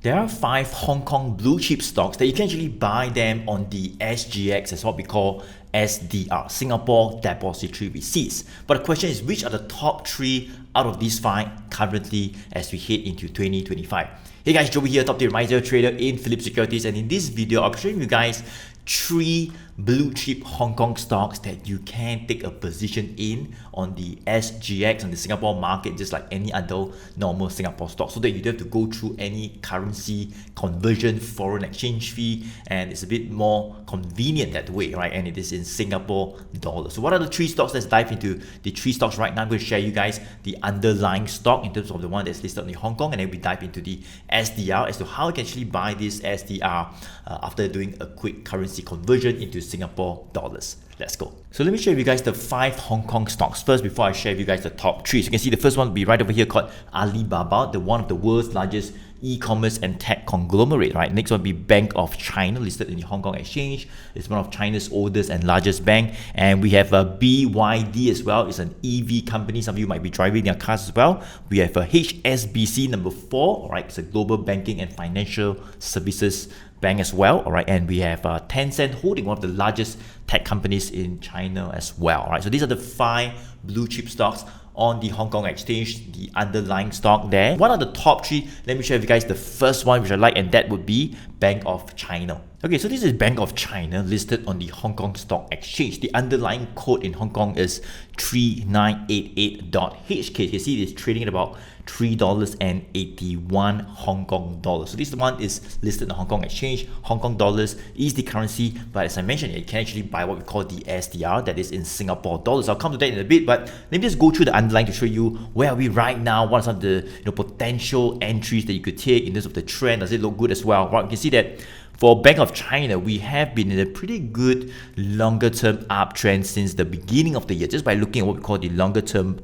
There are 5 Hong Kong blue chip stocks that you can actually buy them on the SGX, as what we call SDR, Singapore Depository Receipts. But the question is, which are the top 3 out of these 5 currently as we head into 2025? Hey guys, Joey here, top tier advisor trader in Phillip Securities, and in this video I'll be showing you guys 3 blue chip Hong Kong stocks that you can take a position in on the SGX, on the Singapore market, just like any other normal Singapore stock, so that you don't have to go through any currency conversion, foreign exchange fee, and it's a bit more convenient that way, right? And it is in Singapore dollars. So what are the 3 stocks? Let's dive into the 3 stocks right now. I'm going to share you guys the underlying stock in terms of the one that's listed on the Hong Kong, and then we dive into the SDR as to how you can actually buy this SDR after doing a quick currency conversion into Singapore dollars. Let's go. So let me share with you guys the 5 Hong Kong stocks first before I share with you guys the top 3. So you can see the first one will be right over here called Alibaba, the one of the world's largest e-commerce and tech conglomerate, right? Next one will be Bank of China, listed in the Hong Kong Exchange. It's one of China's oldest and largest bank. And we have a BYD as well. It's an EV company. Some of you might be driving their cars as well. We have a HSBC number 4, all right? It's a global banking and financial services bank as well, all right? And we have Tencent Holding, one of the largest tech companies in China as well, all right? So these are the 5 blue chip stocks on the Hong Kong Exchange, the underlying stock there. What are the top 3? Let me share with you guys the first one which I like, and that would be Bank of China. Okay, so this is Bank of China listed on the Hong Kong Stock Exchange. The underlying code in Hong Kong is 3988.HK. You can see it is trading at about $3.81 Hong Kong dollars. So this one is listed on the Hong Kong Exchange. Hong Kong dollars is the currency, but as I mentioned, you can actually buy what we call the SDR, that is in Singapore dollars. I'll come to that in a bit, but let me just go through the underlying to show you where are we right now, what are some of the potential entries that you could take in terms of the trend. Does it look good as well? Right, you can see that for Bank of China, we have been in a pretty good longer term uptrend since the beginning of the year, just by looking at what we call the longer term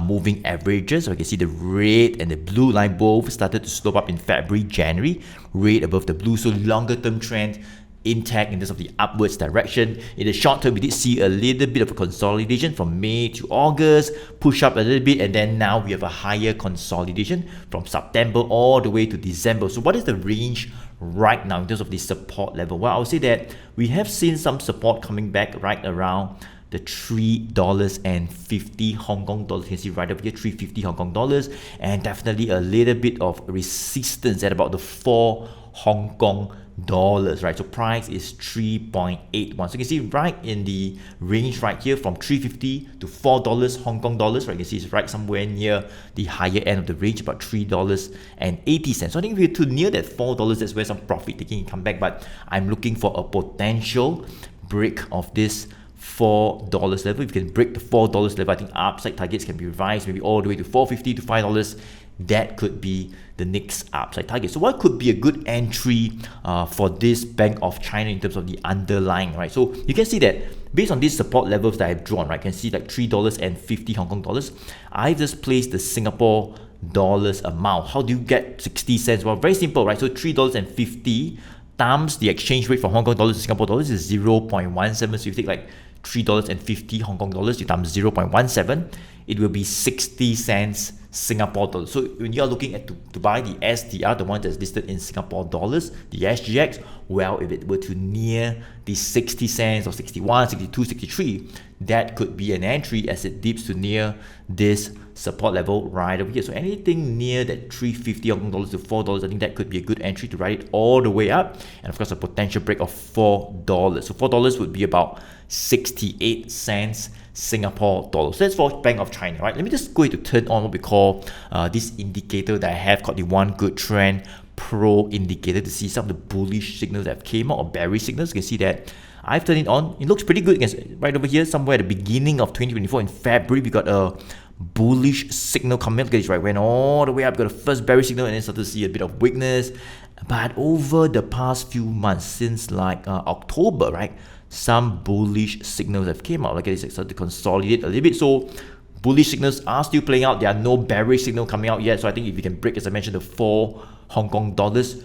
moving averages. So you can see the red and the blue line both started to slope up in February, January, red above the blue. So longer term trend intact in terms of the upwards direction. In the short term, we did see a little bit of a consolidation from May to August, push up a little bit, and then now we have a higher consolidation from September all the way to December. So what is the range right now in terms of the support level? Well, I would say that we have seen some support coming back right around the $3.50 Hong Kong dollars. You can see right over here, 350 Hong Kong dollars, and definitely a little bit of resistance at about the 4 Hong Kong dollars, right? So price is 3.81. So you can see right in the range right here from 350 to $4 Hong Kong dollars, right? You can see it's right somewhere near the higher end of the range, about $3.80. So I think if we're too near that $4, that's where some profit taking can come back. But I'm looking for a potential break of this $4 level. If we can break the $4 level, I think upside targets can be revised maybe all the way to $4.50 to $5. That could be the next upside target. So what could be a good entry for this Bank of China in terms of the underlying, right? So you can see that based on these support levels that I've drawn, right, you can see like $3.50 Hong Kong dollars. I just placed the Singapore dollars amount. How do you get 60 cents? Well, very simple, right? So $3.50 times the exchange rate from Hong Kong dollars to Singapore dollars is 0.17. So if you take like $3.50 Hong Kong dollars, you times 0.17, it will be 60 cents Singapore dollars. So when you're looking at to buy the SDR, the one that's listed in Singapore dollars, the SGX, well, if it were to near the 60 cents or 61, 62, 63, that could be an entry as it dips to near this support level right over here. So anything near that 350 Hong Kong dollars to $4, I think that could be a good entry to ride it all the way up. And of course, a potential break of $4. So $4 would be about 68 cents Singapore dollars. So that's for Bank of China, right? Let me just go to turn on what we call this indicator that I have called the One Good Trend Pro indicator to see some of the bullish signals that have came out or bearish signals. You can see that I've turned it on. It looks pretty good. Right over here, somewhere at the beginning of 2024 in February, we got a bullish signal coming. Look at this, right? Went all the way up, got a first bearish signal, and then started to see a bit of weakness. But over the past few months, since like October, right, some bullish signals have came out. Look at this, started to consolidate a little bit. So bullish signals are still playing out. There are no bearish signal coming out yet. So I think if we can break, as I mentioned, the 4 Hong Kong dollars,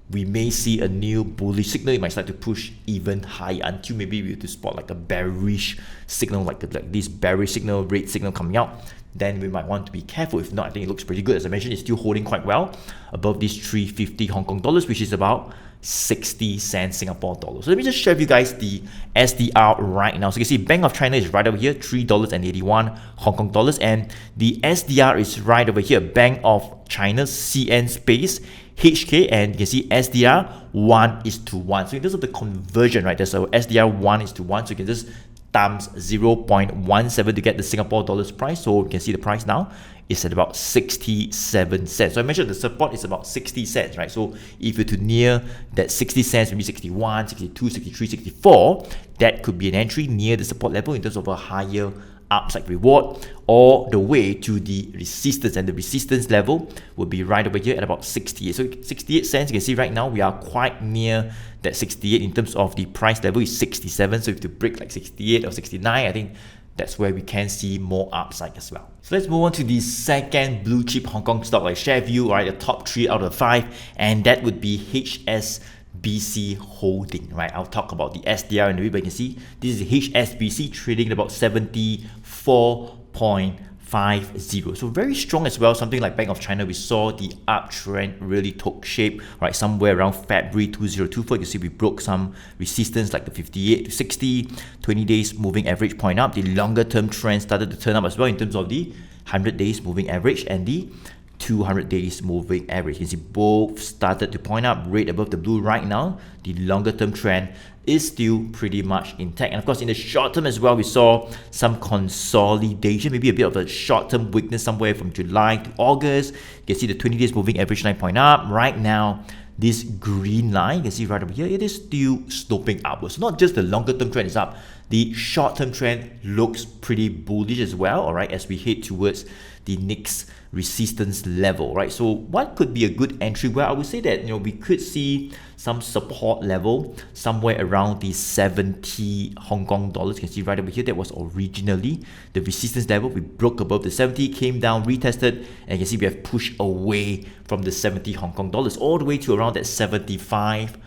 we may see a new bullish signal. It might start to push even higher until maybe we have to spot like a bearish signal, like this bearish signal, red signal coming out. then we might want to be careful. If not, I think it looks pretty good. As I mentioned, it's still holding quite well above these 350 Hong Kong dollars, which is about 60 cents Singapore dollars. So let me just share with you guys the SDR right now. So you can see Bank of China is right over here, $3.81 Hong Kong dollars, and the SDR is right over here, Bank of China CN space HK, and you can see SDR 1:1. So in terms of the conversion, right, there's a SDR 1:1, so you can just times 0.17 to get the Singapore dollars price. So you can see the price now is at about 67 cents. So I mentioned the support is about 60 cents, right? So if you're to near that 60 cents, maybe 61, 62, 63, 64, that could be an entry near the support level in terms of a higher upside reward, all the way to the resistance, and the resistance level would be right over here at about 68. So 68 cents, you can see right now we are quite near that 68 in terms of the price level is 67. So if you break like 68 or 69, I think that's where we can see more upside as well. So let's move on to the second blue chip Hong Kong stock I share with you, right? The top 3 out of 5, and that would be HSBC Holding, right? I'll talk about the SDR in a bit, but you can see this is HSBC trading at about 74.50. So very strong as well. Something like Bank of China, we saw the uptrend really took shape, right? Somewhere around February 2024, you can see we broke some resistance like the 58 to 60, 20 days moving average point up. The longer term trend started to turn up as well in terms of the 100 days moving average and the 200 days moving average. You can see both started to point up, red above the blue right now. The longer term trend is still pretty much intact. And of course, in the short term as well, we saw some consolidation, maybe a bit of a short term weakness somewhere from July to August. You can see the 20 days moving average line point up. Right now, this green line, you can see right over here, it is still sloping upwards. So not just the longer term trend is up, the short term trend looks pretty bullish as well, all right, as we head towards the next resistance level, right? So what could be a good entry? Well, I would say that, we could see some support level somewhere around the 70 Hong Kong dollars. You can see right over here, that was originally the resistance level. We broke above the 70, came down, retested, and you can see we have pushed away from the 70 Hong Kong dollars all the way to around that 75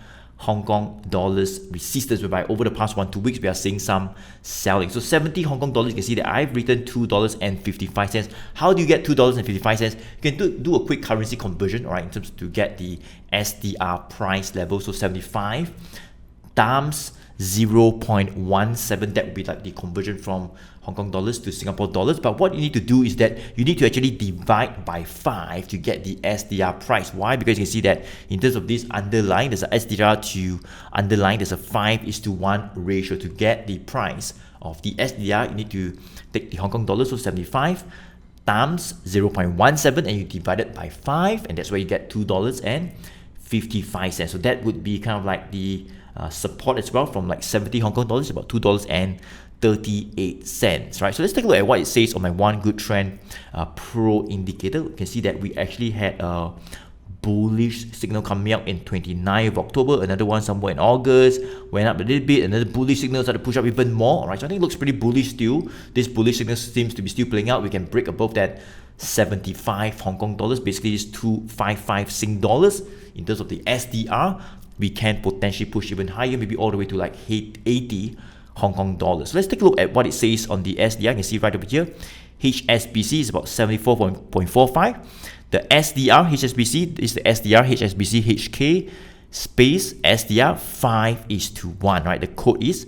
Hong Kong dollars resistance, whereby over the past 1-2 weeks we are seeing some selling. So 70 Hong Kong dollars, you can see that I've written $2.55. How do you get $2.55? You can do a quick currency conversion, all right, in terms to get the SDR price level. So 75 times 0.17, that would be like the conversion from Hong Kong dollars to Singapore dollars. But what you need to do is that you need to actually divide by 5 to get the SDR price. Why? Because you can see that in terms of this underlying, there's a SDR to underlying, there's a 5:1 ratio. To get the price of the SDR, you need to take the Hong Kong dollars, so 75 times 0.17, and you divide it by 5, and that's where you get $2.55. So that would be kind of like the support as well, from like 70 Hong Kong dollars, about $2.38, right? So let's take a look at what it says on my One Good Trend Pro indicator. You can see that we actually had a bullish signal coming out in 29th of October, another one somewhere in August, went up a little bit, another bullish signal started to push up even more, right? So I think it looks pretty bullish still. This bullish signal seems to be still playing out. We can break above that 75 Hong Kong dollars, basically it's 255 Sing dollars. In terms of the SDR, we can potentially push even higher, maybe all the way to like 80 Hong Kong dollars. So let's take a look at what it says on the SDR. You can see right over here, HSBC is about 74.45. The SDR, HSBC is the SDR, HSBC HK space SDR 5:1, right? The code is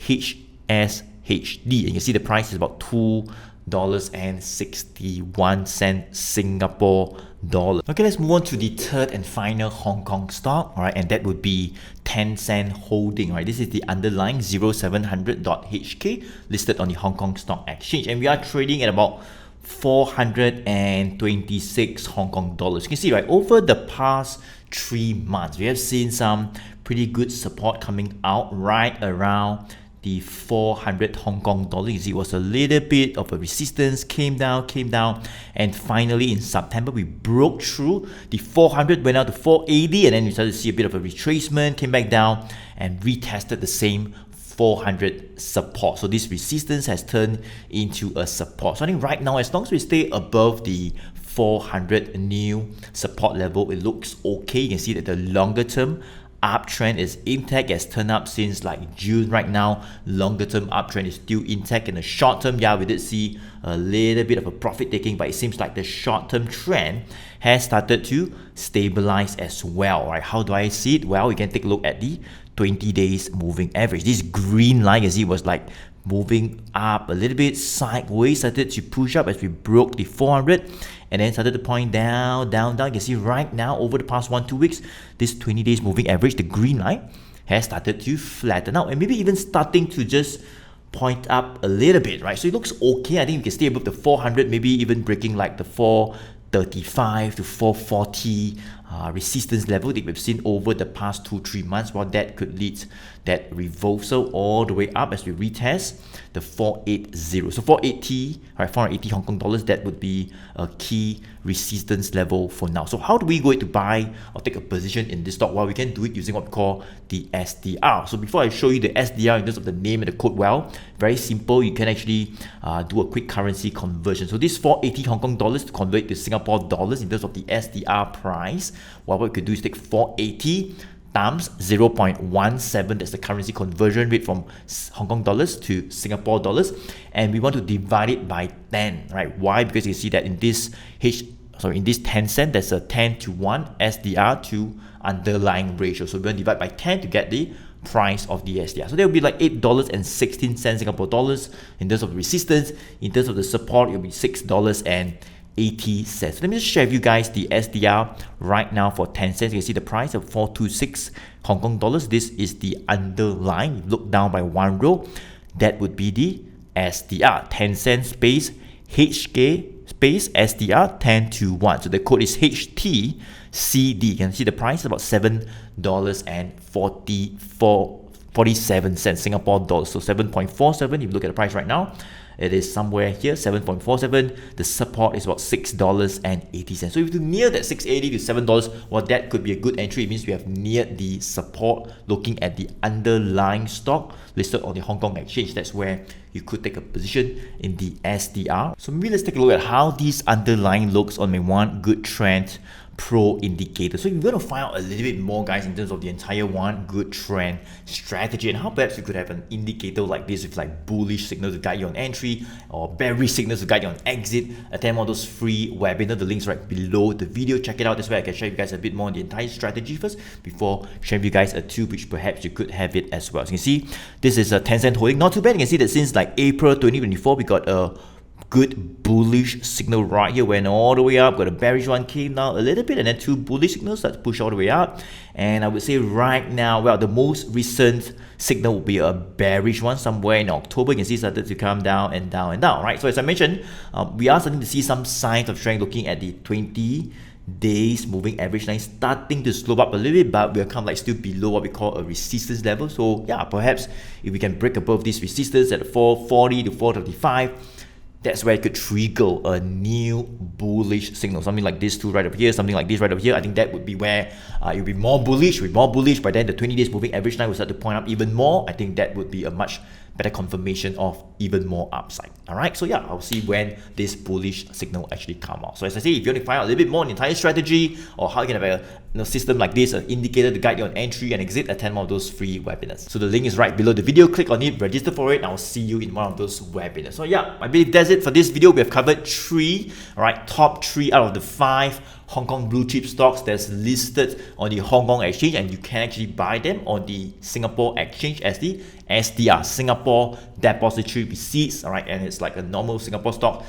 HSHD. And you can see the price is about $2.61 Singapore dollars. Okay, let's move on to the third and final Hong Kong stock, all right, and that would be Tencent Holding, right? This is the underlying 0700.HK listed on the Hong Kong Stock Exchange, and we are trading at about 426 Hong Kong dollars. You can see, right, over the past 3 months, we have seen some pretty good support coming out right around the 400 Hong Kong dollars. It was a little bit of a resistance, came down, and finally in September we broke through the 400, went out to 480, and then we started to see a bit of a retracement, came back down and retested the same 400 support. So this resistance has turned into a support. So I think right now, as long as we stay above the 400 new support level, it looks okay. You can see that the longer term uptrend is intact, has turned up since like June right now. Longer term uptrend is still intact. In the short term, yeah, we did see a little bit of a profit taking, but it seems like the short term trend has started to stabilize as well, right? How do I see it? Well, we can take a look at the 20 days moving average. This green line, as it was like moving up a little bit sideways, started to push up as we broke the 400 and then started to point down. You can see right now over the past 1-2 weeks, this 20 days moving average, the green line, has started to flatten out and maybe even starting to just point up a little bit, right? So it looks okay. I think we can stay above the 400, maybe even breaking like the 435 to 440 resistance level that we've seen over the past 2-3 months. Well, that could lead that reversal all the way up as we retest the 480. So 480, right, 480 Hong Kong dollars, that would be a key resistance level for now. So how do we go to buy or take a position in this stock? Well, we can do it using what we call the SDR. So before I show you the SDR in terms of the name and the code, well, very simple. You can actually do a quick currency conversion. So this 480 Hong Kong dollars to convert to Singapore dollars in terms of the SDR price. Well, what we could do is take 480 times 0.17, that's the currency conversion rate from Hong Kong dollars to Singapore dollars, and we want to divide it by 10, right? Why? Because you see that in this in this Tencent, there's a 10:1 SDR to underlying ratio. So we're going to divide by 10 to get the price of the SDR. So that will be like $8.16 Singapore dollars in terms of resistance. In terms of the support, it will be $6.80. So let me just share with you guys the SDR right now for Tencent. You can see the price of 426 Hong Kong dollars. This is the underlying. Look down by one row. That would be the SDR. Tencent space HK space SDR 10:1. So the code is HTCD. You can see the price is about $7.47 Singapore dollars. So 7.47. If you look at the price right now, it is somewhere here, 7.47. The support is about $6.80. So if you near that $6.80 to $7, well, that could be a good entry. It means we have neared the support looking at the underlying stock listed on the Hong Kong exchange. That's where you could take a position in the SDR. So maybe let's take a look at how these underlying looks on my one good trend pro indicator. So we're going to find out a little bit more, guys, in terms of the entire one good trend strategy and how perhaps you could have an indicator like this with like bullish signals to guide you on entry or bearish signals to guide you on exit. Attend all those free webinars. The links right below the video. Check it out. This way I can share you guys a bit more on the entire strategy first before sharing with you guys a tool which perhaps you could have it as well. So you can see this is a Tencent holding. Not too bad. You can see that since like April 2024 we got a good bullish signal right here, went all the way up, got a bearish one, came down a little bit, and then two bullish signals that push all the way up. And I would say right now, well, the most recent signal will be a bearish one somewhere in October. You can see started to come down and down and down, right? So as I mentioned, we are starting to see some signs of strength looking at the 20 days moving average line starting to slope up a little bit, but we're kind of like still below what we call a resistance level. So yeah, perhaps if we can break above this resistance at 440 to 435, that's where it could trigger a new bullish signal. Something like this two right over here, something like this right over here. I think that would be where it would be more bullish. With more bullish, by then the 20 days moving average line will start to point up even more. I think that would be a much better confirmation of even more upside. Alright, so yeah, I'll see when this bullish signal actually come out. So as I say, if you want to find out a little bit more on the entire strategy or how you can have a system like this, an indicator to guide you on entry and exit, attend one of those free webinars. So the link is right below the video. Click on it, register for it, and I'll see you in one of those webinars. So yeah, I believe that's it for this video. We have covered top three out of the 5 Hong Kong blue chip stocks that's listed on the Hong Kong exchange, and you can actually buy them on the Singapore exchange as the SDR, Singapore Depository Receipts. All right, and it's like a normal Singapore stock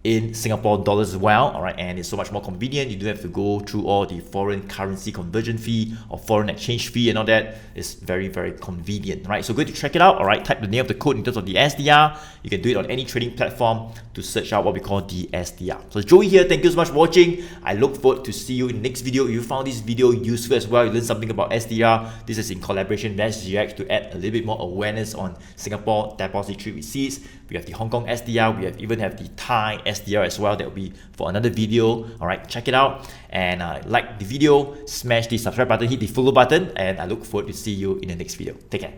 in Singapore dollars as well. All right, and it's so much more convenient. You don't have to go through all the foreign currency conversion fee or foreign exchange fee and all that. It's very, very convenient, right? So go to check it out. All right, type the name of the code in terms of the SDR. You can do it on any trading platform to search out what we call the SDR. So Joey here. Thank you so much for watching. I look forward to see you in the next video. If you found this video useful as well, you learned something about SDR. This is in collaboration with SGX to add a little bit more awareness on Singapore Depository Receipts. We have the Hong Kong SDR. We even have the Thai SDR as well. That will be for another video. All right, check it out and like the video, smash the subscribe button, hit the follow button, and I look forward to see you in the next video. Take care.